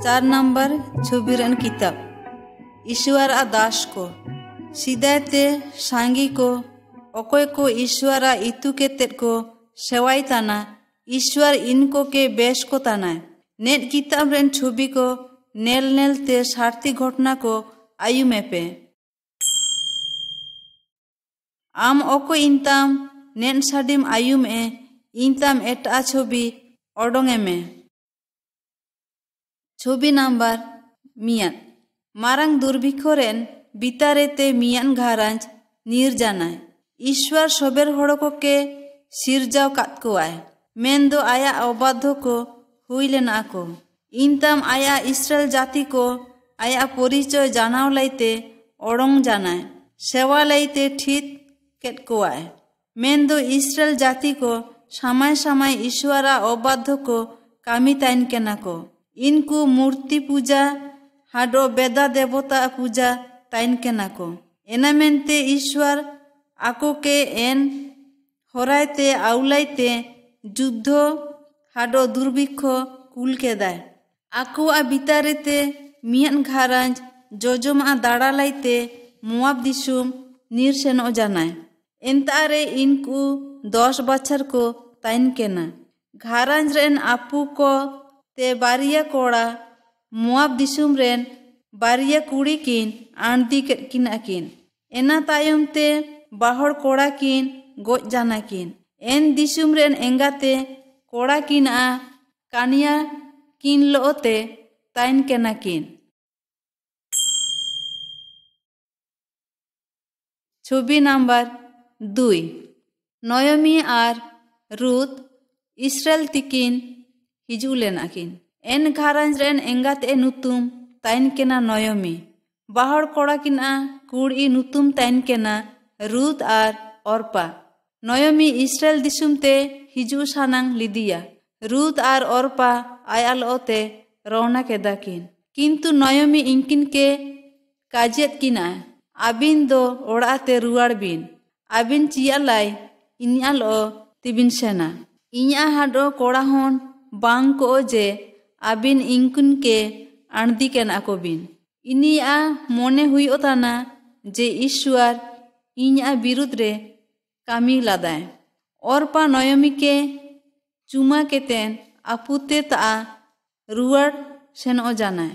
4 number छुबीरन किताब ईश्वर आ दास को सीधाते सांगी को ओकोय को ईश्वर आ इतु के तेट को सेवाई ताना ईश्वर इनको के बेश को ताना नेट किताब रेन छुबी को नेल नेल ते सारती घटना को आयु में पे आम ओको इंताम नेन साडिम आयु में इंताम एटा छुबी ओडोंगे में छुबी नंबर मियान मारंग दुर्भिक्षरेन बितारेते मियान घारांज नीर जानाय ईश्वर सोबेर होड़को के सिरजाव कात कोआय मेन दो आया अबाध्य को हुई लेना को इंताम आया इस्राएल जाति को आया परिचय जानाव लाइते ओडोंग जानाय सेवा लाइते ठीक केट कोआय मेन दो इस्राएल जाति को समय समय ईश्वरा अबाध्य को कामी ताइन केना को इनको मूर्ति पूजा हाडो बेदा देवता पूजा ताइन केना को एना मेनते ईश्वर आको के एन होरायते आउलाइते युद्ध हाडो दुर्भिक्ष कुल के दाय आको आ बितारेते मियान घारांज जोजोम आ दाड़ा लाइते मुआब दिसुम नीर सेनो जानाय एंतारे इनको 10 बछर को ताइन केना घारांज रेन आपू को ते बारिया कोड़ा मुआब दिसुम रेन बारिया कुड़ी किन आंदी किन अकिन एना तायम ते बाहर कोड़ा किन गोज जाना किन एन दिसुम रेन एंगाते कोड़ा किन आ कानिया किन लोते ताइन केना किन छुबी नंबर 2 नयोमी आर रूत इस्राएल तिकिन हिजू लेना किन एन घारांज रेन एंगात ए नुतुम ताइन केना नयोमी बाहर कोड़ा किन आ कुड़ी नुतुम ताइन केना रूत आर ओरपा नयोमी इस्राएल दिसुम ते हिजू सानांग लिदिया रूत आर ओरपा आयाल ओते रौना केदा किन किंतु नयोमी इंकिन के काजियत किना आबिन दो ओड़ाते रुआड़ बिन आबिन चियालाई इन्याल ओ तिबिन सेना इन्या हाडो कोड़ा होन बांग को जे आबिन इंकुन के आंदी केना को बिन इनिया मोने हुई ओताना जे ईश्वर इन्या बिरुद रे कामी लादाय ओरपा नयोमी के चुमा के तेन आपुते ता रुआड़ सेन ओ जानाय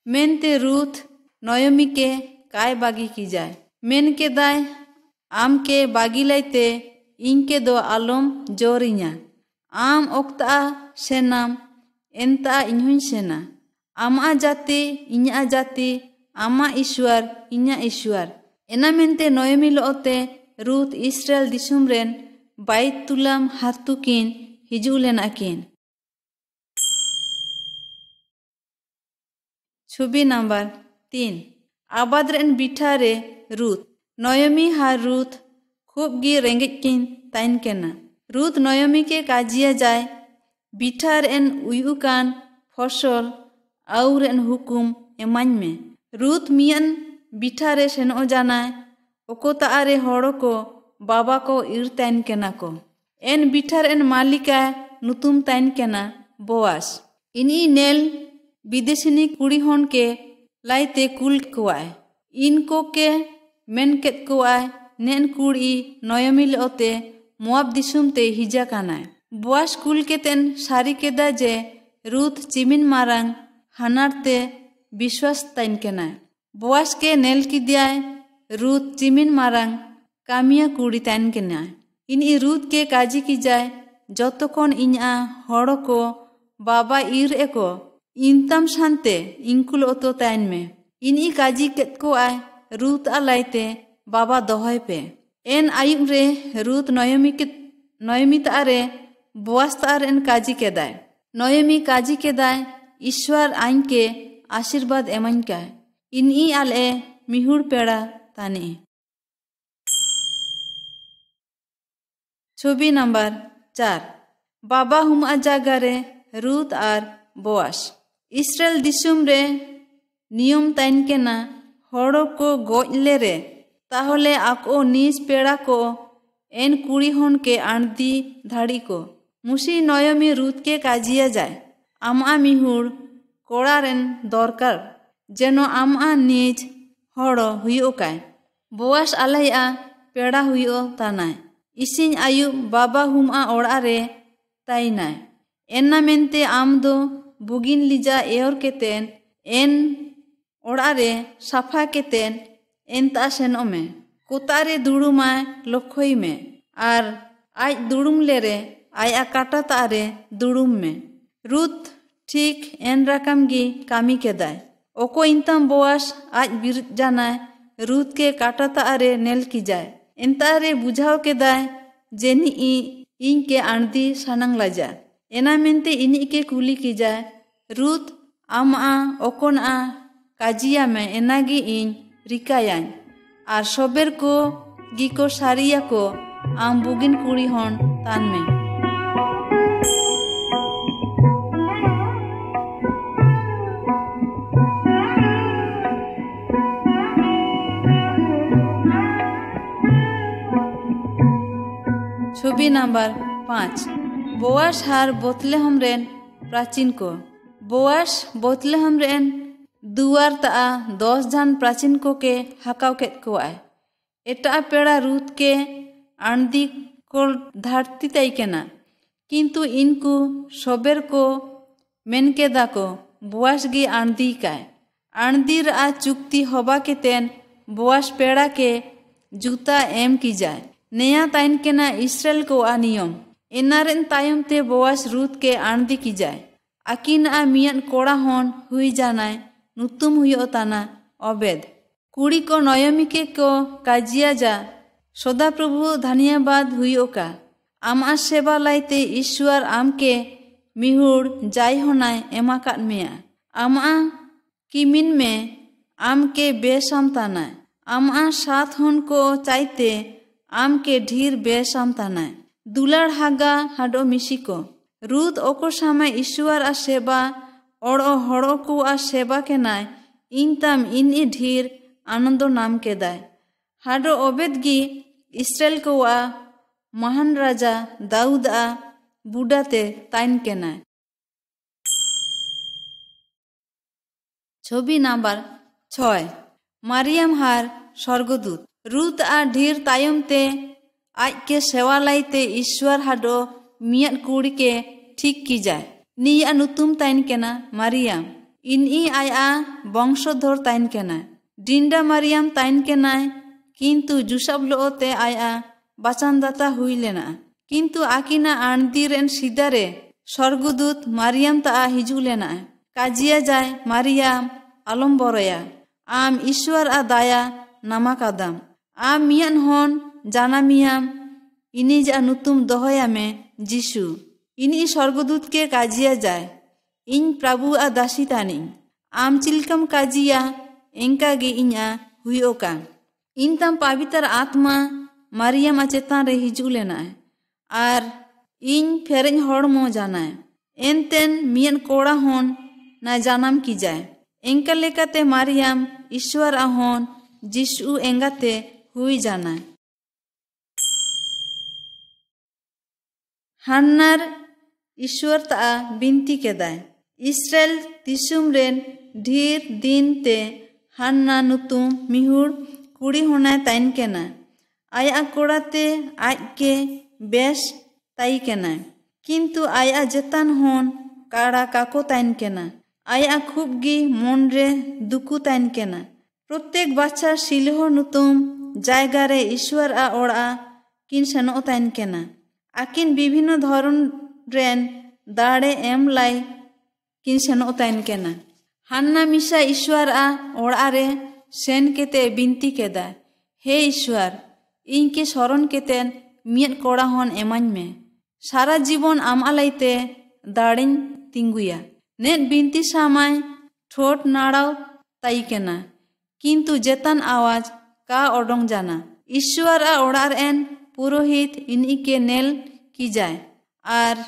मेनते रूथ नयोमी के काय बागी की जाए मेन के दाय आम के बागी लाइते इनके दो आलम जोरिया आम ओक्ता सेनाम एंता इन्हुन सेना आमा जाति इन्या जाति आमा ईश्वर इन्या ईश्वर एना मेनते नयोमी लोते रूथ इस्राएल दिसुम रेन बाइत तुलाम हातुकिन हिजू लेना किन छुबी नंबर 3 आबाद रेन बिठारे रूथ नयोमी हार रूथ खूब गी रेंगेज किन ताइन केना रूथ नयोमी के काजिया जाय बिठार एन उयुकान फसल आउर एन हुकुम एमाइन में रूथ मियन बिठारे सेनो जानाय ओको तारे होड़ो को बाबा को इर ताइन केना को एन बिठार एन मालिका नुतुम ताइन केना बोआस इनी नेल विदेशिनी कुड़ी होन के लाइते कुल कोआय इनको के मेन केत कोआय नेन कुड़ी नयोमी लोते मुआब दिसुम ते हिजा कानाय बोआस कुल के तेन सारी केदा जे रूथ चिमिन मारंग हानारते विश्वास ताइन केना बोआस के नेल की दियाय रूथ चिमिन मारंग कामिया कुड़ी ताइन केना इनी रूथ के काजी की जाय जतोखन इन्या होड़ो को बाबा इर एको इंतम शांते इंकुल ओतो ताइन में इनी काजी केत को आय रूथ आलाइते बाबा दोहय पे एन आयुब रे रूथ नयोमी तारे बोआस तार एन काजी केदाय नयोमी काजी केदाय ईश्वर आइन के आशीर्वाद एमन काय इनी आले मिहुड़ पेड़ा ताने छुबी नंबर 4 बाबा हुमा जागा रे रूथ आर बोआस इस्राएल दिसुम रे नियम ताइन केना होड़ो को गोजले रे ताहले आको नीज पेड़ा को एन कुड़ी होन के आंदी धाड़ी को मुसी नयोमी रूथ के काजिया जाए आमा मिहुड़ कोड़ा रेन दरकार जेनो आमा निज हड़ो हुयो काय बोआस आलैया पेड़ा हुयो तानाय इसिन आयु बाबा हुमा ओड़ा रे ताइनाय एना मेनते आम दो बुगिन लिजा एयर केतेन एन ओड़ा रे साफा केतेन एनता सेनो में कोतारे दुड़ुमाय लक्ष्य में आर आज दुड़ुम लेरे आया काटा तारे दुड़ुम में रुत ठीक एन रकम गी कामी केदाय ओको इंतम बोआस आज बिर जानाय रुत के काटा तारे नेल की जाए एंतारे बुझाव केदाय जेनी इन के आंदी सानंग लाजा एना मेनते इनी के कुली की जाए रुत आमा ओकोन आ काजिया में एनागी इन रिकायान आर सोबेर को गिको सारिया को आम बुगिन कुड़ी हन तान में छवि नंबर 5 बोआस हार बोतलेहम रेन प्राचीन को बोआस बोतलेहम रेन दुआर ता 10 जन प्राचीन को के हकाव केत को आय एटा पेड़ा रूत के आंदी को धरती तई केना किंतु इनको सोबेर को मेन केदा को बोआस गी आंदी काय आंदीर आ चुक्ति होबा के तेन बोआस पेड़ा के जूता एम की जाए नया ताइन केना इस्राएल को आ नियम एनारेन तायम ते बोआस रूत के आंदी की जाए आकिन आ मियन कोड़ा हन हुई जानाय नुतुम हुयो ताना अबेद कुड़ी को नयमी के को काजिया जा सदा प्रभु धन्यवाद हुयो का आमा सेवा लाइते ईश्वर आम के मिहुड़ जाय होनाय एमा काट मेया आमा किमिन में आम के बेसाम ताना आमा सात हन को चाहते आम के ढीर बेसाम ताना दुलार हागा हाडो मिसी को रुद ओको सामे ईश्वर आ सेवा ओड़ो हड़ो को आ सेवा के नाय इन तम इन ढीर आनंदो नाम के दाय हाडो ओबेद गी इस्राएल को आ महान राजा दाऊद आ बुडाते ताइन के नाय छवि नंबर 6 मारियम हार स्वर्गदूत रुत आ ढीर तायम ते आज के सेवा लाइते ईश्वर हाडो मियत कुड़ी के ठीक की जाए निया नुतुम ताइन केना मारियम इनी आया वंशधर ताइन केना डिंडा मारियम ताइन केनाय किंतु जुसाब लोते आया बाचानदाता हुई लेना किंतु आकिना आंदी रेन सीधारे स्वर्गदूत मारियम ता हिजू लेना काजिया जाए मारियम आलम बरया आम ईश्वर आ दाया नामा कादाम आम मियन हन जाना मियाम इनी जा नुतुम दोहया में जीशु इनी स्वर्गदूत के काजिया जाए इन प्रभु आ दासी तानी आम चिलकम काजिया एंका गे इना हुयो का इन तम पवित्र आत्मा मारियम आ चेतान रे हिजू लेना आर इन फेरें हड़मो जाना एनतेन मियन कोड़ा हन ना जानम की जाए एंका लेकाते मारियम ईश्वर आ हन जीशु एंगाते हुई जाना हन्नार ईश्वर ता बिनती केदाय इस्राएल दिसुम रेन ढेर दिन ते हन्ना नुतुम मिहुड़ कुड़ी होना ताइन केना आया कोड़ाते आज के बेस ताई केना किंतु आया जतान हन काड़ा काको ताइन केना आया खूब गी मन रे दुकु ताइन केना प्रत्येक बाच्छा सिलहो नुतुम जायगा रे ईश्वर आ ओड़ा किन सेनो ताइन केना आकिन विभिन्न धरन रेन दाड़े एम लाई किन सेनो ताइन केना हन्ना मिसा ईश्वर आ ओड़ा रे सेन केते बिनती केदा हे ईश्वर इनके शरण केतेन मियत कोड़ा हन एमाñ में सारा जीवन आम आलाइते दाड़ेñ तिंगुया नेत बिनती सामाय ठोट नाड़ाव ताई केना किंतु जेतान आवाज का ओडोंग जाना ईश्वर आ ओड़ा रेन पुरोहित इनी के नेल की जाए आर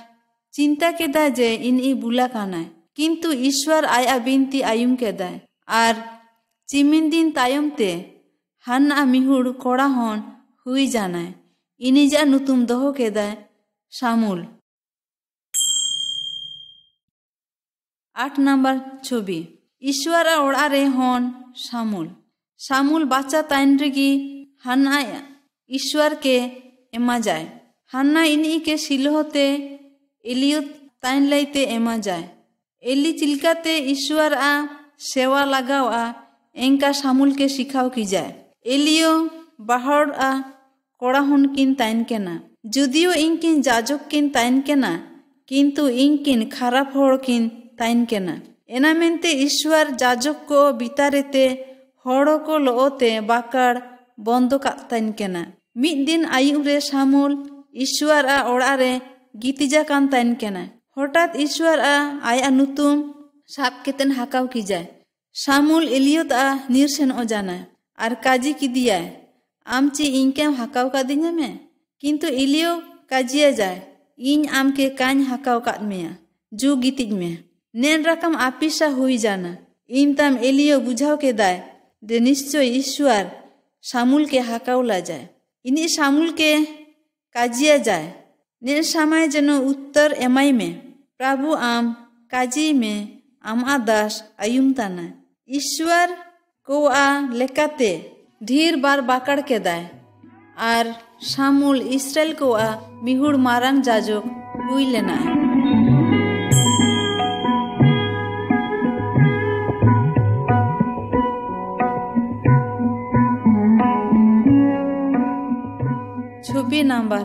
चिंता केदा जे इनी बुला काना किंतु ईश्वर आया बिनती आयुम केदा आर चिमिन दिन तायम ते हन्ना मिहुड़ कोड़ा हन हुई जाना इनी जा नुतुम दोहो केदा शामुल 8 नंबर छवि ईश्वर ओड़ा हन सामुल सामुल बाचा ताइन रेगी हान्ना ईश्वर के एमा जाए हान्ना इनी के सिलहते एलियो ताइन लाइते एमा जाए एली चिलकाते ईश्वर सेवा लगाव एंका सामुल के सिखाव की जाए एलियो बाहर कोड़ा हन किन ताइन केना जुदियो इनकिन जाजक किन ताइन केना किंतु इनकिन खराब होड़ किन ताइन केना एना मेनते ईश्वर जाजक को बितारेते होड़ो को लोते बाकड़ बंदो का ताइन केना मिद दिन आयुब रे सामुल ईश्वर ओड़ा रे गितिजा कान ताइन केना हठात ईश्वर आया नुतुम साब केतन हाकाव की जाए सामुल एलियोत निरसेन जाना और काजी की दिया आम ची इनके हाकाव का दिंगा में किंतु एलियो काजिया जाए इन आम के कान हाकाव का में जू गितिज में नेन रकम आपिसा हुई जाना इन तम एलियो बुझाव के दाय दे निश्चय ईश्वर सामुल के हाकाव ला जाए इन्हीं सामुल के काजिया जाए ने समय जनो उत्तर एमाई में प्रभु आम काजी में आम दास आयुम ताना ईश्वर को लेकाते ढेर बार बाकड़ के दाय और सामुल इस्राएल को मिहुड़ मारांग जाजक हुई लेना छवि नंबर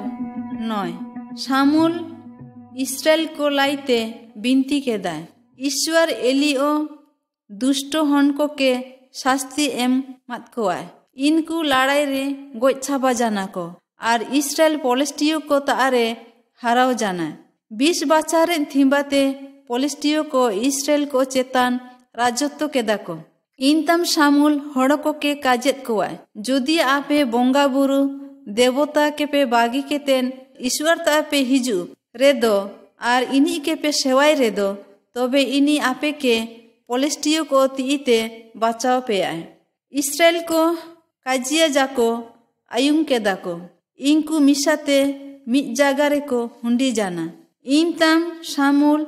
9 सामुल इस्राएल को लाइते बिनती के दाय ईश्वर एलियो दुष्ट हन को के शास्ति एम मत को आए इनको लड़ाई रे गोज छापा जाना को और इस्राएल पोलिस्टियो को तारे हराव जाना 20 बच्चारे थीबाते पोलिस्टियो को इस्राएल को चेतान राजत्व के दाको इन तम सामुल हड़ को के काजेत को आए जुदी आपे बोंगा बुरु देवता के पे बागी के तेन ईश्वर ता पे हिजू रेदो और इन्हीं के पे सेवाई रेदो तबे इन्हीं आपे के पोलिस्टियो को तीते बचाव पे आए इस्राएल को काजिया जाको आयुम के दाको इनको मिसाते मिट जागा रे को हुंडी जाना इन तम सामुल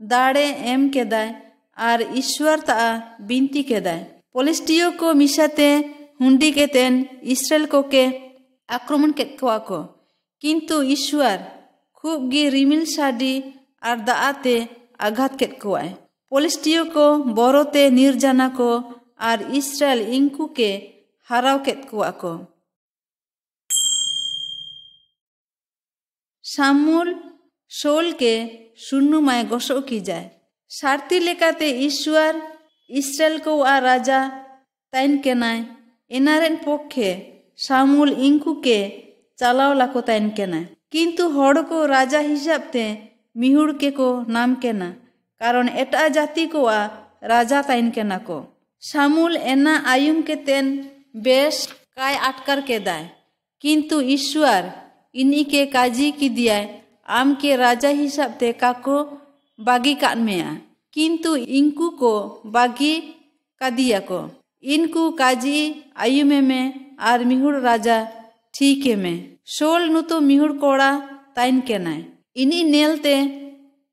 दाड़े एम के दाय और ईश्वर ता बिनती के दाय पोलिस्टियो को मिसाते हुंडी के तेन इस्राएल को के आक्रमण के को किंतु ईश्वर खूब गी रिमिल साडी और दाते आघात के कोआय पोलिस्टियो को बोरोते निर्जाना को और इस्राएल इंकु के हराव के को सामुल सोल के सुन्नु माय गोसो की जाए सारती लेकाते ईश्वर इस्राएल को राजा ताइन के नाय एनारेन पक्षे सामुल इंकु के चलाव लाको ताइन के नाय किंतु हड़ को राजा हिसाब ते मिहुड़ के को नाम के ना कारण एटा जाति को राजा ताइन के ना को सामुल एना आयुम के तेन बेस काय अटकर के दाय किंतु ईश्वर इन्हीं के काजी की दिया आम के राजा हिसाब ते काको बागी काट में किंतु इनको को बागी का दिया को इनको काजी आयुमे में और मिहुड़ राजा ठीक है में सोल नु तो मिहुड़ कोड़ा ताइन के नाय इन्हीं नेलते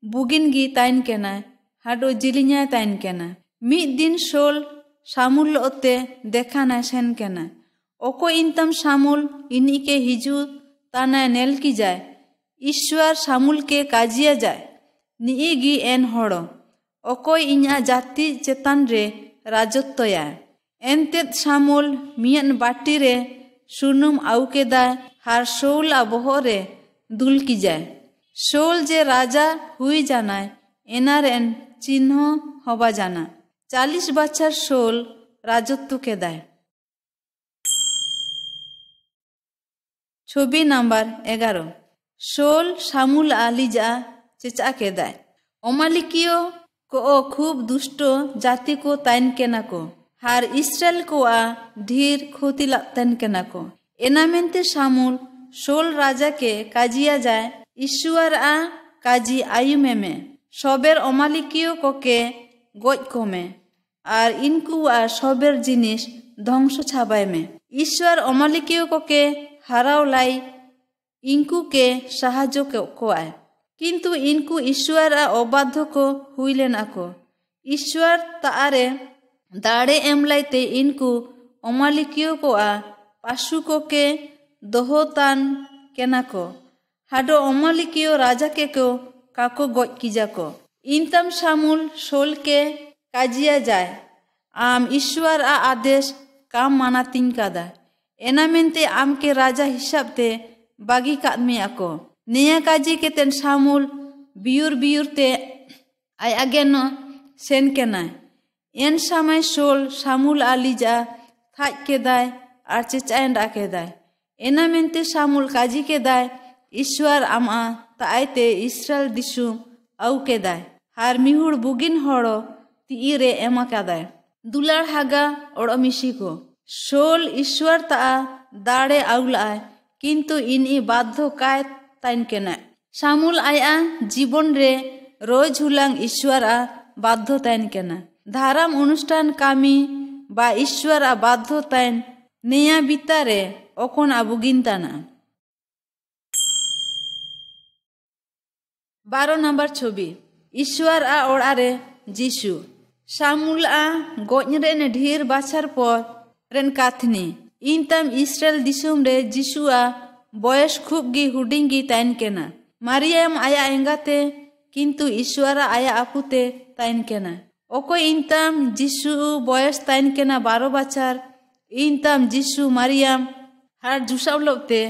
बुगिन गी ताइन के नाय हाडो जिलिन्या ताइन के ना मिद दिन सोल सामुल ओते देखा ना सेन के ना ओको इंतम सामुल इन्हीं के हिजू ताना नेल की जाए ईश्वर सामुल के काजिया जाए निगी एन हड़ो ओको इन्या जाति चेतान रे राजत्वया एनतेद सामुल मियन बाटी रे सुनुम आउ के दाय हार सोल बोहरे दुल की जाए सोल जे राजा हुई जाना एनारेन चिन्ह हवा जाना 40 बच्चर सोल राजत्व के दाय छवि नंबर 11 सोल सामुल आलिजा चेचा के दाय ओमालिकियो को खूब दुष्टो जाति को ताइन के ना को हार इस्राएल को ढेर खोती लगतन के ना को एना मेंते सामुल सोल राजा के काजिया जाए ईश्वर काजी आयुमे में सबेर ओमालिकियो को के गोज को में और इनको सबेर जिनिस ध्वंस छाबाय में ईश्वर ओमालिकियो को के हराव लाई इनको के साहाज्य को आए किंतु इनको ईश्वर अबाध्य को हुई लेना को ईश्वर तारे दाड़े एमलाइते इनको अमालिकियो को पाशु को के दोहोतान केना को हाडो अमालिकियो राजा के को काको गोज कीजा को इंतम शामुल शोल के काजिया जाए आम ईश्वर आदेश काम माना तीन कादा एना मेनते आम के राजा हिसाब ते बागी कादमी आको निया काजी के तेन शामुल बियुर बियुर ते आय आगेनो सेन केना एन समय शोल शामुल आलीजा थाज के दाय आर चेचाएन डाके दाय एना मेनते शामुल काजी के दाय ईश्वर आमा ताइते इस्राएल दिसुम आउ के दाय हार मिहुड़ बुगिन होड़ो तीरे एमा कादाय दुलार हागा ओड़ो मिशी को शोल ईश्वर ता दाड़े आउलाय किंतु इनी बाध्य काय ताइन केना शामुल आया जीवन रे रोज हुलांग ईश्वर बाध्य ताइन केना धाराम अनुष्ठान कामी बा ईश्वर बाध्य ताइन नेया बितारे ओकोन बुगिन ताना 12 नंबर छवि ईश्वर ओड़ारे जीशु शामुल गोजरे ने ढेर बाछर पर रेन काथनी इंतम इस्राएल दिसुम रे जीशुआ बयस खूब गी हुडिंगी ताइन केना मारियम आया एंगाते किंतु ईश्वर आया आपुते ताइन केना ओको इंतम जीशु बयस ताइन केना 12 बाछर इंतम जीशु मारियम हार जुसावलोते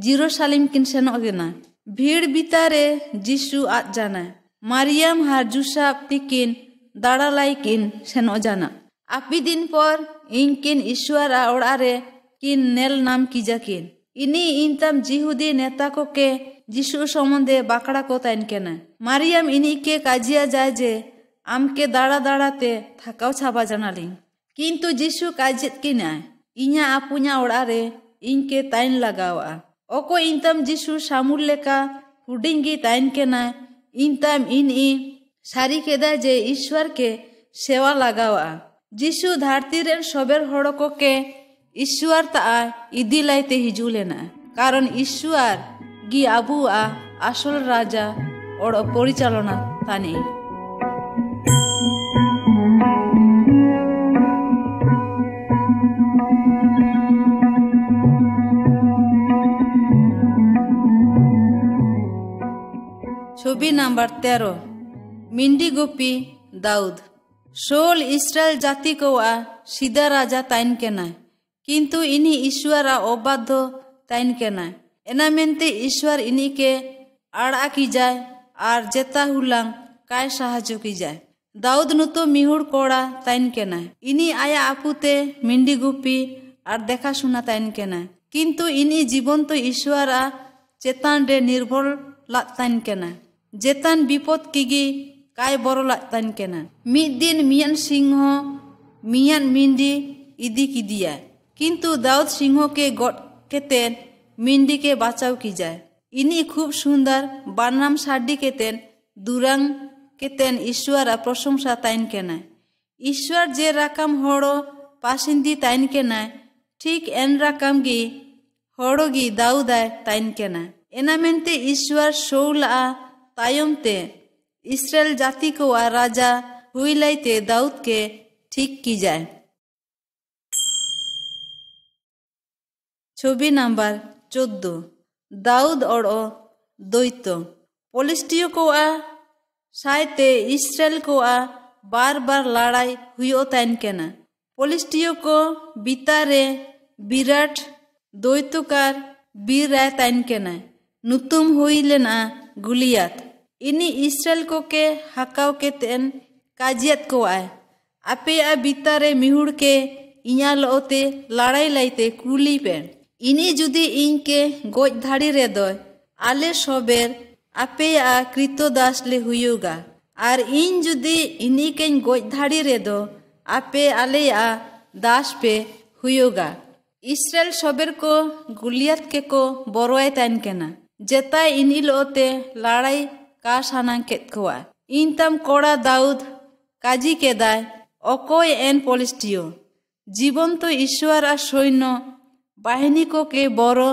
जेरूशलेम किन सेनोगेना भीड़ बितारे जीशु आत जाना मारियम हार जुसाब तिकिन दाड़ालाई किन सेनो जाना आपी दिन पर इनकिन ईश्वर ओड़ारे किन नेल नाम कीजा किन इनी इंतम जिहुदी नेता को के जीशु सम्बन्धे बाकड़ा को ताइन केना मारियम इनी के काजिया जाए जे आम के दाड़ा दाड़ाते थकाव छाबा जानालिंग किंतु जीशु काजित किना इन्या आपुन्या ओड़ारे इनके ताइन लगावा ओको इंतम जीशु शामुल लेका हुडिंगी ताइन केना इंतम इनी सारी केदा जे ईश्वर के सेवा लगावा जीशु धरती रेन सोबेर होड़ो को के ईश्वर ता इदी लाइते हिजुलेना कारण ईश्वर गी आबुआ आसल राजा और परिचालना तानी छवि नंबर 13 मिंडी गोपी दाऊद शोल इस्राएल जाति को सीधा राजा ताइन केना किंतु इनी ईश्वर अबाध्य ताइन केना एना मेनते ईश्वर इनी के आड़ा की जाए आर जेता हुलांग काय साहाज्य की जाए दाऊद नुतो मिहुड़ कोड़ा ताइन केना इनी आया आपुते मिंडी गुपी आर देखा सुना ताइन केना किंतु इनी जीवन तो ईश्वर चेतान रे निर्भर लाग ताइन केना जेतान विपद किगी काय बरो लाग ताइन केना मिद दिन मियान सिंह मियान मिंडी इदी किदिया किंतु दाऊद सिंह के गोट केतेन मिंडी के बचाव की जाए इनी खूब सुंदर बानाम साडी केतेन दुरांग केतेन ईश्वर प्रशंसा ताइन केना ईश्वर जे रकम होड़ो पासिंदी ताइन केना ठीक एन रकम गी होड़ो गी दाऊद ताइन केना एना मेनते ईश्वर शौला तायम ते इस्राएल जाति को राजा हुई लाइते दाऊद के ठीक की जाए छवि नंबर 14 दाऊद और द्वैतो पोलिस्टियो को साइते इस्राएल को बार बार लड़ाई हुई ताइन केना पोलिस्टियो को बितारे विराट द्वैतकार बीर राय ताइन केना नुतुम हुई लेना गुलियात इनी इस्राएल को के हकाव के तेन काजियत को आपे बितारे मिहुड़ के इया लोते लड़ाई लाइते कुली पे इनी जुदी इन के गोज धाड़ी रे दो आले सोबेर आपे कृतदास ले हुयुगा आर इन जुदी इनी के गोज धाड़ी रे दो आपे आले दास पे हुयुगा इस्राएल सोबेर को गुलियात के को बरोय ताइन केना जेता इनी लोते लड़ाई का सानांग केत कोआ इन तम कोड़ा दाऊद काजी के दाय ओकोय एन पोलिस्टियो जीवन तो ईश्वर सैन्य बाहिनी को के बरो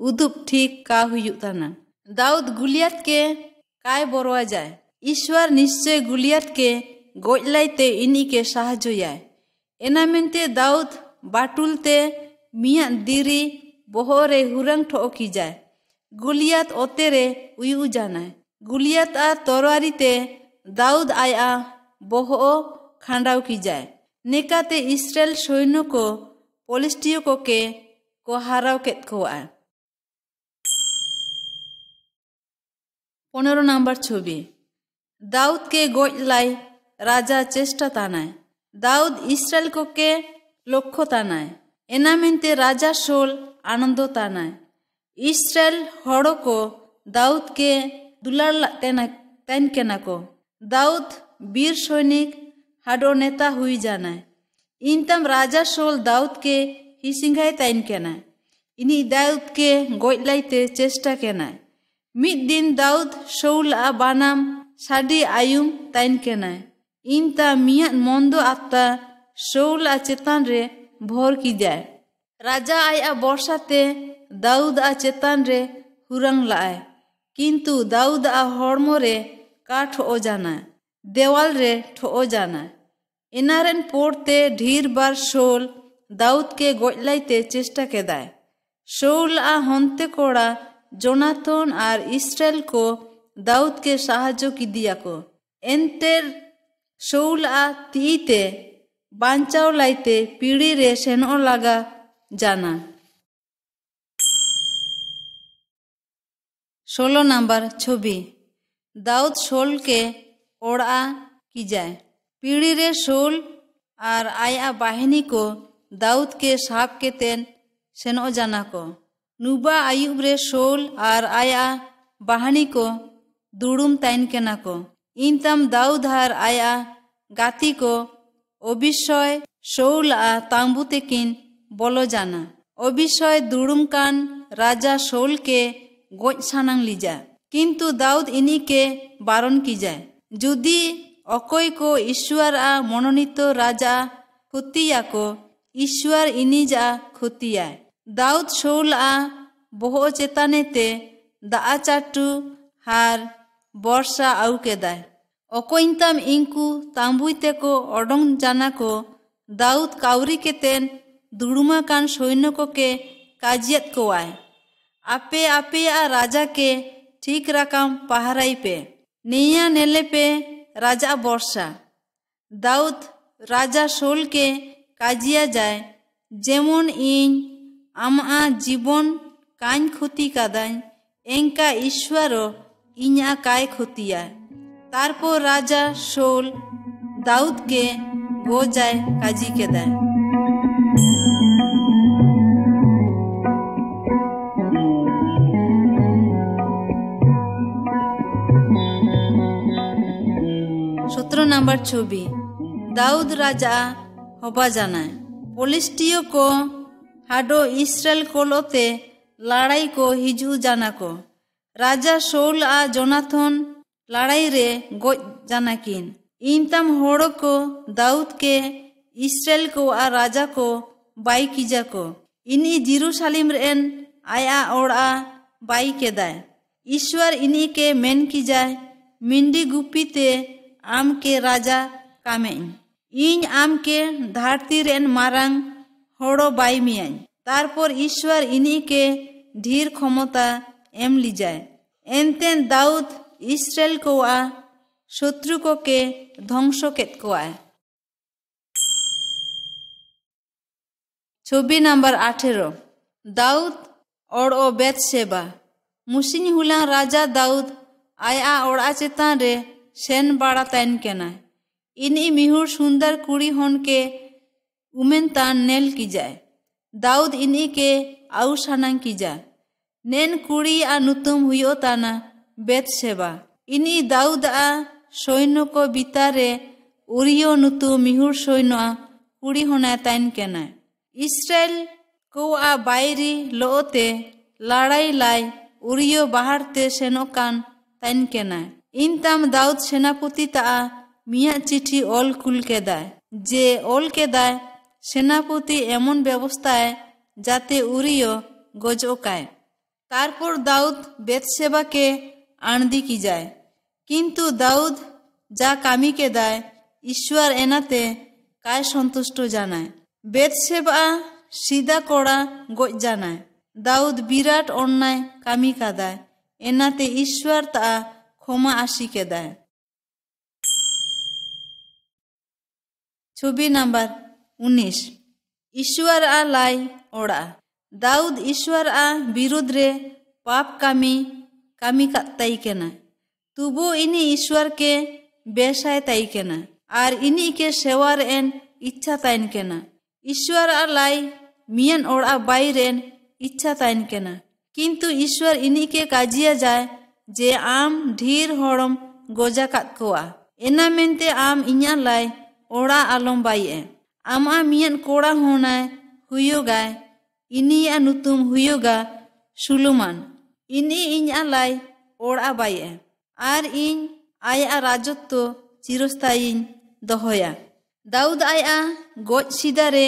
उदुप ठीक का हुयुताना दाऊद गुलियात के काय बरोआ जाए ईश्वर निश्चय गुलियात के गजलाइते इनी के साहाय्य एना मेनते दाऊद बाटुलते मिया दिरी बोहरे हुरंग ठो की जाए गुलियात ओतेरे उयु जानाय गुलियात आ तोरवारीते दाऊद आया बोहो खांडाव की जाए नेकाते इस्राएल सैन्य को पलिस्टियो को हाराव केत कोआ। 15 नंबर छवि दाऊद के गजलाई राजा चेष्टा तानाय दाऊद इस्राएल को के लक्ष्य तानाय एना मेनते राजा शोल आनंदो तानाय इस्राएल हड़ो को दाऊद के दुलार तैन केना को दाऊद वीर सैनिक हाडो नेता हुई जानाय इनतम राजा शोल दाऊद के हिसिंगाय तैन केना इनी दाऊद के गजलाइते चेष्टा केना मिद दिन दाऊद शौल आ बानाम साडी आयुम तैन केना इनता मिया मंदो आत्ता शौल आ चेतान रे भोर की जाए राजा आया बर्षाते दाऊद आ चेतान रे हुरंग लाए किंतु दाऊद आ हड़मो रे का ठो जाना देवाल रे ठो जाना इनारेन पोड़ते ढेर बार शौल दाऊद के गजलाइते चेष्टा केदाय शौल आ हंते कोड़ा जोनाथन और इस्राएल को दाऊद के साहाय्य की दिया को एंतेर शौल आ तीते बांचाव लाइते पीढ़ी रे सेनो लगा जाना। 16 नंबर छवि दाऊद शौल के ओड़ा की जाए पीढ़ी रे शौल और आया बाहिनी को दाऊद के साहब के तेन सेनो जाना को नुबा आयुब रे शौल और आया बाहिनी को दुड़ुम तैन केना को इनतम दाऊद हर आया गाती को अभिषय शौल आ तांबू तेकिन बोलो जाना अभिषय दुड़ुम कान राजा शौल के गज सानांग लीजा किंतु दाऊद इनी के बारण की जाए जुदी अकोय को ईश्वर आ मनोनीत राजा खुतिया को ईश्वर इनी जा खुतिया दाऊद शौल आ बोहो चेताने ते दा चाटू हार वर्षा आउ केदाय अकोइंतम इंकु तांबुईते को ओडंग जाना को दाऊद काउरी के तेन दुड़ुमा कान सैन्य को के काजियत को आए आपे आपे आ राजा के ठीक रकम पहराई पे निया नेले पे राजा वर्षा दाऊद राजा शौल के काजिया जाए जेमन इन आमा जीवन कान खुती कादाय एंका ईश्वरो इन्या काय खुतिया तारपो राजा शौल दाऊद के गो जाए काजी के दाय। 17 नंबर छवि दाऊद राजा हबा जानाय पलिस्टियो को हाडो इस्राएल कोलोते लड़ाई को हिजू जाना को राजा शौल आ जोनाथन लड़ाई रे गोज जाना किन इनतम होड़ो को दाऊद के इस्राएल को आ राजा को बाई कीजा को इनी जेरूशलेम रेन आया ओड़ा बाई के दाय ईश्वर इनी के मेन की जाए मिंडी गुपीते आम के राजा कामे इन आम के धरती रेन मारंग होड़ो बाई मियाई तारपर ईश्वर इनी के ढेर क्षमता एम ली जाए एनतेन दाऊद इस्राएल को आ शत्रु को के ध्वंस केत को आए। 26 नंबर 18 दाऊद और ओ बेतशेबा मुसिन हुला राजा दाऊद आया ओड़ा चेतान रे सेन बाड़ा तैन केना इनी मिहुर सुंदर कुड़ी हन के उमेन तान नेल की जाए दाऊद इनी के आउ सानांग की जाए नेन कुड़ी आ नुतुम हुयो ताना बेतशेबा इनी दाऊद आ सैन्य को बितारे उरियो नुतु मिहुर सैन्य कुड़ी होना तैन केना इस्राएल को आ बायरी लोते लड़ाई लाई उरियो बाहर ते सेनोकान तैन केना इनतम दाऊद सेनापति ता मिया चिठी ओल कुल के दाय जे ओल के दाय सेनापति एमन व्यवस्थाए जाते उरियो गजोकाय तारपर दाऊद बेतशेबा के आनदी की जाए किंतु दाऊद जा कामी के दाय ईश्वर एनाते काय संतुष्ट जानाय। बेतसेबा सीधा कोड़ा गोज जानाय। दाऊद बिराट अन्याय कामी कादाय एनाते ईश्वर ता क्षमा आशी केदाय। छवि नंबर 19 ईश्वर आ लाई ओड़ा। दाऊद ईश्वर आ विरुद्ध रे पाप कामी काताई केना। तुबो इनी ईश्वर के बेसाय ताई केना आर इनी के सेवार एन इच्छा ताइन केना। ईश्वर आ लाई मियन ओड़ा बाइरेन इच्छा ताइन केना। किंतु ईश्वर इनी के काजिया जाय जे आम ढेर होड़म गोजा कात कोआ एना मेनते आम इन्या लाई ओड़ा आलम बाइए। आमा मियन कोड़ा होनाय हुयोगाय इनिया नुतुम हुयोगा सुलुमान। इनी इन्या लाई ओड़ा बाइए आर इन आया राजत्व चिरस्थायी दहोया। दाऊद आया गोज सीधारे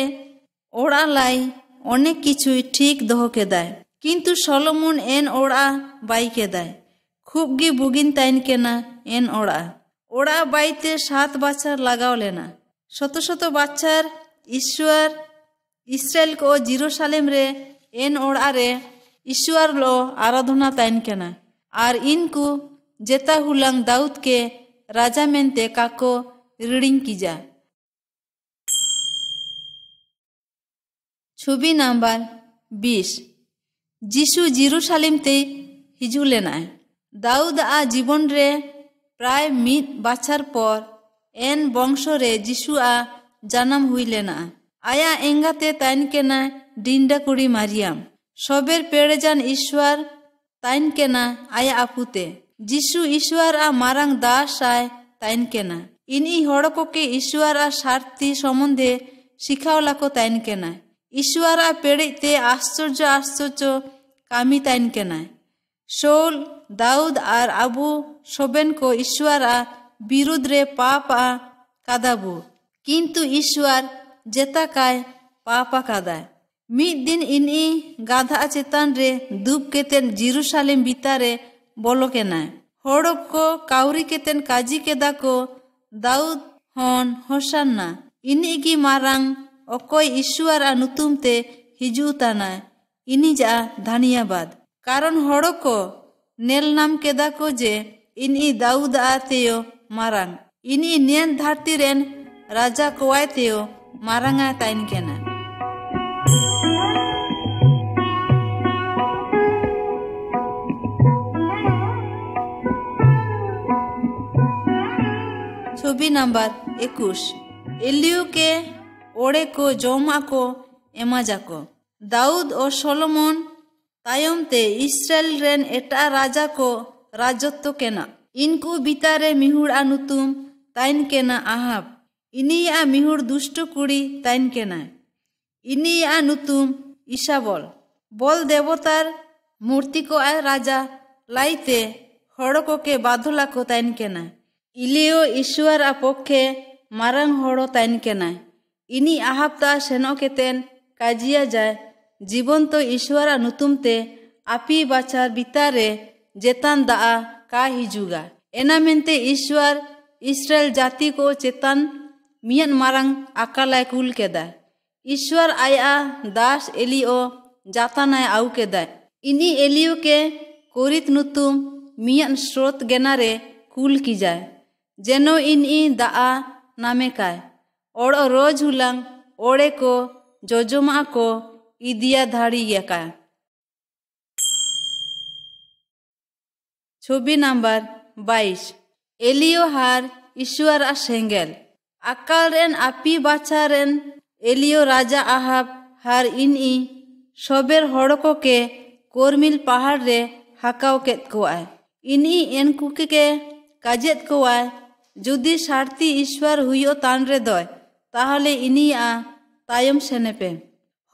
ओड़ा लाई अनेक किछु ठीक दहो केदाय। किंतु सलोमन एन ओड़ा बाई केदाय। खूब गी बुगिन ताइन केना एन ओड़ा बाईते 7 बछर लगाव लेना। शत शत बछर ईश्वर इस्राएल को जेरूशलेम रे एन ओड़ा रे ईश्वर लो आराधना ताइन केना आर इनको जेता हुलंग दाऊद के राजा मेनते काको ऋणिंग कीजा। छवि नंबर 20 जीशु जेरूशलेम ते हिजू लेना। दाऊद आ जीवन रे प्राय 1 बछर पर एन वंश रे जीशु आ जन्म हुई लेना। आया एंगाते ताइन केना डिंडा कुड़ी मारियाम। सबेर पेड़ेजान ईश्वर ताइन केना आया आपुते। जीशु ईश्वर आ मारंग दास आय ताइन केना। इनी होड़को के ईश्वर आ शार्ति सम्बन्धे शिखावला को ताइन केना। ईश्वर आ पेड़ते आश्चर्य कामी ताइन केना। शोल दाऊद आर आबू सोबेन को ईश्वर आ विरुद्ध रे पाप आ कादाबू। किंतु ईश्वर जेता काय पाप आ कादाय। मिद दिन इनी गाधा चेतान रे दुब केतेन जेरूशलेम बितारे बोलो केना। होड़ो को काउरी केतेन काजी केदा को दाऊद हन होसान्ना। इनी की मारंग ओकोय ईश्वर आ नुतुम ते हिजू ताना इनी जा धन्यवाद। कारण होड़ो को नेल नाम केदा को जे इनी दाऊद आतेयो मारंग। इनी नियन धरती रेन राजा कोआय तेयो मारंगा ताइन केना। छवि नंबर 21 एलियो के ओड़े को जोमा को एमा जाको। दाऊद और सोलोमन तायम ते इस्राएल रेन एटा राजा को राजत्व केना। इनको बितारे मिहुड़ आ नुतुम ताइन केना आहाब। इनी आ मिहुड़ दुष्ट कुड़ी ताइन केना। इनी आ नुतुम ईसाबल। बोल देवतार मूर्ति को आय राजा लाइते होड़को के बाधुला को ताइन केना। इलियो ईश्वर आ पक्षे मारंग होड़ो ताइन केना। इनी आहाब ता सेनो केतेन काजिया जाय जीवन तो ईश्वर आ नुतुम ते आपी बाचार बितारे जेतान दाआ का हिजुगा। एना मेनते ईश्वर इस्राएल जाति को चेतान मियन मारंग आकालाय कुल केदा। ईश्वर आया दास एलियो जातानाय आउ केदा। इनी एलियो के कोरित नुतुम मियन स्रोत गेनारे कुल की जाए जेनो इनी दाआ नामे काय। ओड़ो रोज हुलंग ओड़े को जोजोमा को इदिया धाड़ी यका। छवि नंबर 22 एलियो हार ईश्वर आ सेंगेल। अकाल रेन आपी बाचा रेन एलियो राजा आहाब हार इनी सोबेर होड़को के कोरमिल पहाड़ रे हकाव केत कोआय। इनी एनकु के काजेत कोआय जुदी शार्ती ईश्वर हुयो तान रे दोय ताहले इनी आ तायम सेनेपे।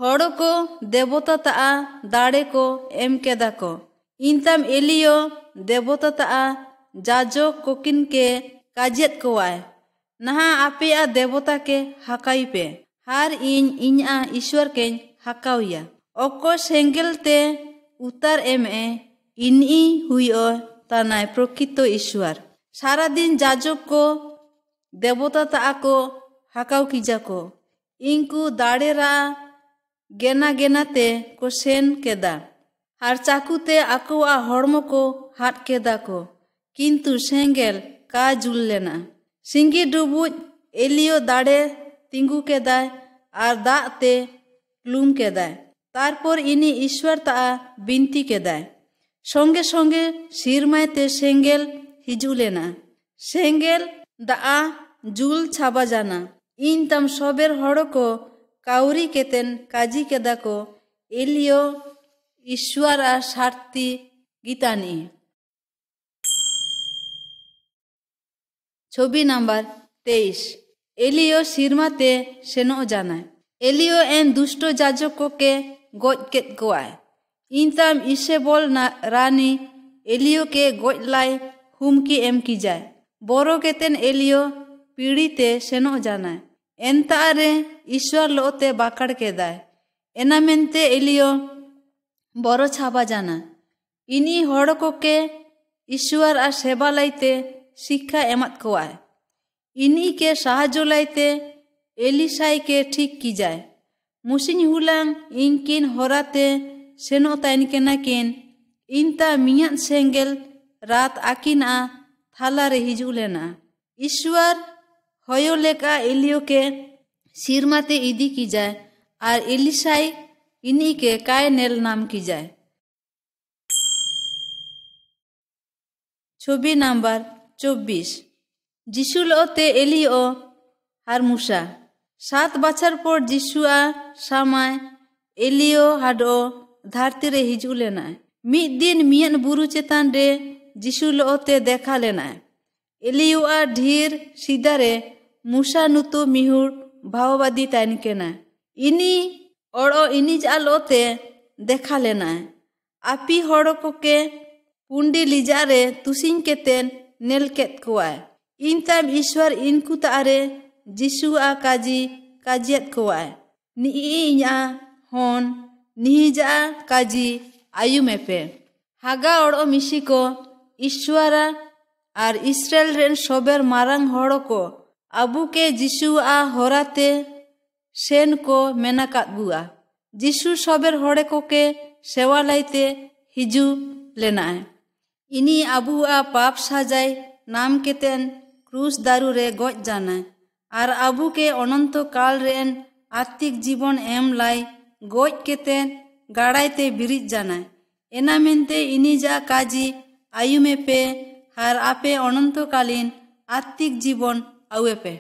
होड़ो को देवता ता दाड़े को एम केदा को। इंतम एलियो देवता ता जाजो कोकिन के काजेत कोआय नहा आपे आ देवता के हकाई पे हार इन आ ईश्वर के हकाविया। ओको सेंगेल ते उतार एम ए इनी हुयो तानाय प्रकृत ईश्वर। सारा दिन जाजक को देवता ता को हाकाव कीजा को इनकू दाड़ेरा गेना गेनाते को सेन केदा और चाकूते आकोआ हड़मो को हाट केदा को किंतु सेंगेल का जुल लेना सिंगी डुबुज एलियो दाड़े तिंगू केदाय और दाते लुम केदाय तारपर इनी ईश्वर ता बिनती केदाय संगे संगे सिरमायते सेंगेल हिजू लेना सेंगेल दा जुल छाबा जाना इन तम सबेर हड़ो को काउरी केतेन काजी केदा को एलियो ईश्वर शार्ती गीतानी। छवि नंबर 23 एलियो सिरमाते सेनो जाना एलियो एन दुष्टो जाजको के गोज केत कोआय इंतम इसेबोल रानी एलियो के गोज लाई हुमकी एम की जाए बोरो केतेन एलियो पीड़ीते सेनो जाना एंतारे ईश्वर लोते बाकड़ के दाय एना मेनते एलियो बोरो छाबा जाना इनी हड़ को के ईश्वर आ सेवा लाइते शिक्षा एमत कोआय इनी के साहाज्य लाइते एलिसाई के ठीक की जाए मुसिन हुलांग इनकिन होराते सेनो ताइन के नाकिन इनता मियां सेंगेल रात आकिन आ थाला रे हिजू लेना ईश्वर होयो लेका एलियो के सिरमाते इदी की जाए और एलिसाई इनी के काय नेल नाम की जाए। छवि नंबर 24 जिसु लोते एलियो और मूसा 7 बछर पर जिसुआ सामाय एलियो हाडो धरती रे हिजू लेना मिद दिन मियन बुरु चेतान रे जिसु लोते देखा लेना एलियोआ ढीर सीधारे मूसा नुतु मिहुर भाववादी ताइन केना इनी ओड़ो इनी जालोते देखा लेना आपी हड़ो को के पुंडी लिजारे तुसिंग केतेन नेल केत कोआय इंतम ईश्वर इनकू तारे जिसुआ काजी काजियत कोआय नी इया होन निजा काजी आयु में पे हागा ओड़ो मिशी को ईश्वरा और इस्राएल रेन सोबेर मारंग हड़ो को अबू के जिसुआ होराते सेन को मेना काबुआ जिसु सोबेर हड़े को के सेवा लाइते हिजू लेना है इनी अबुआ पाप साजाय नाम केतेन क्रूस दारू रे गोज जाना और अबू के अनंत काल रेन आर्थिक जीवन एम लाई गोज केतेन गाड़ाइते बिरिज जाना एना मेनते इनी जा काजी आयु में पे हर आपे अनंतकालीन आर्थिक जीवन आवे पे।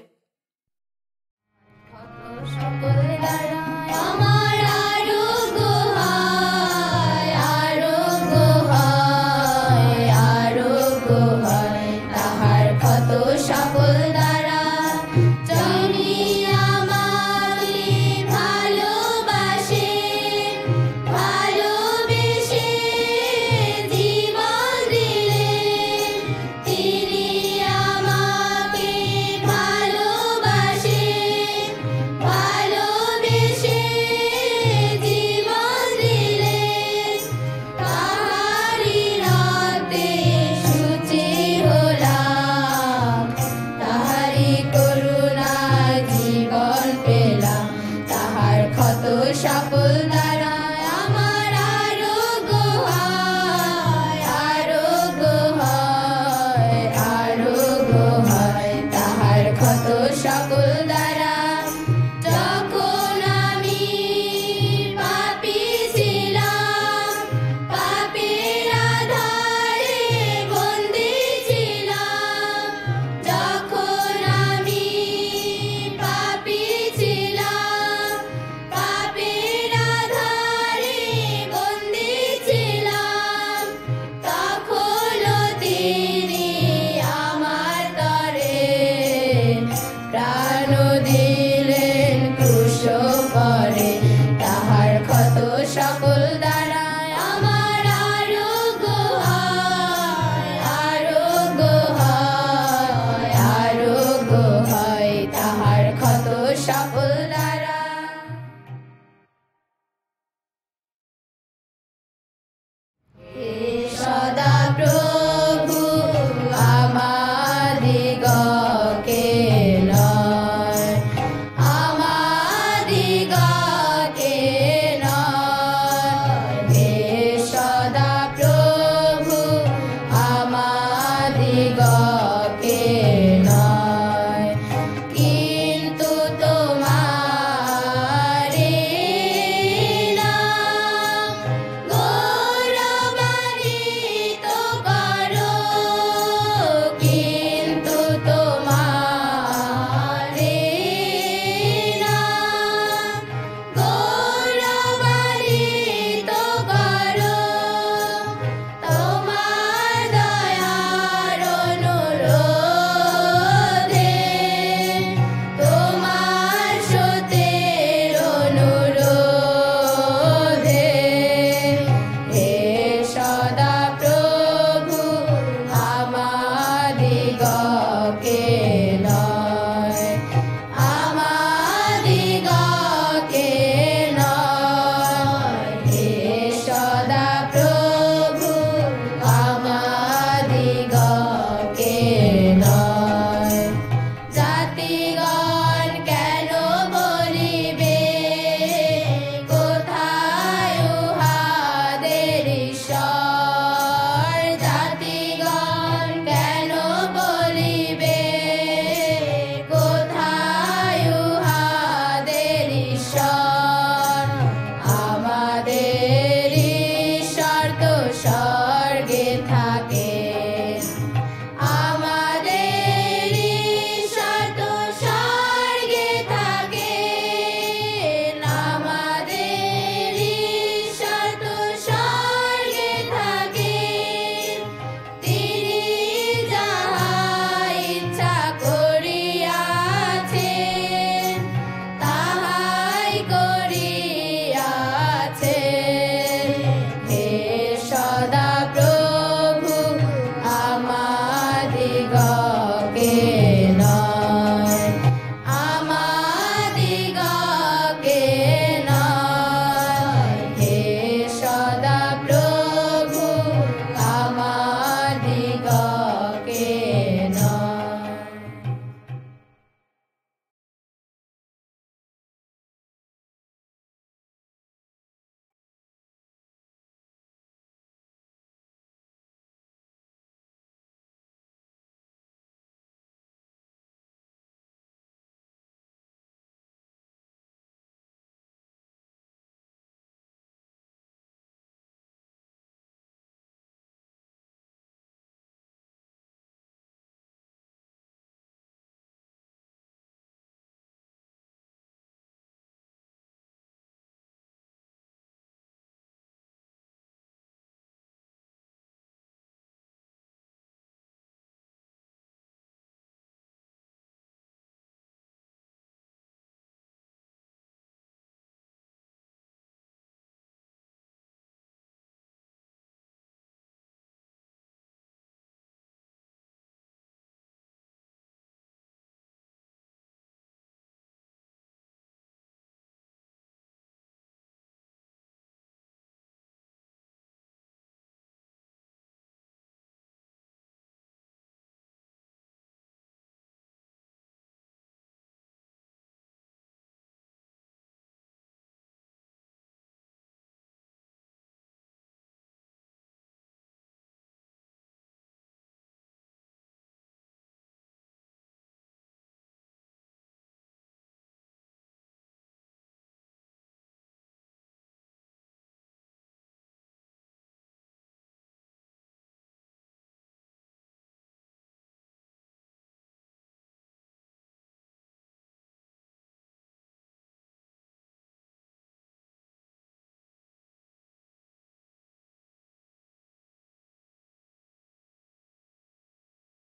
ए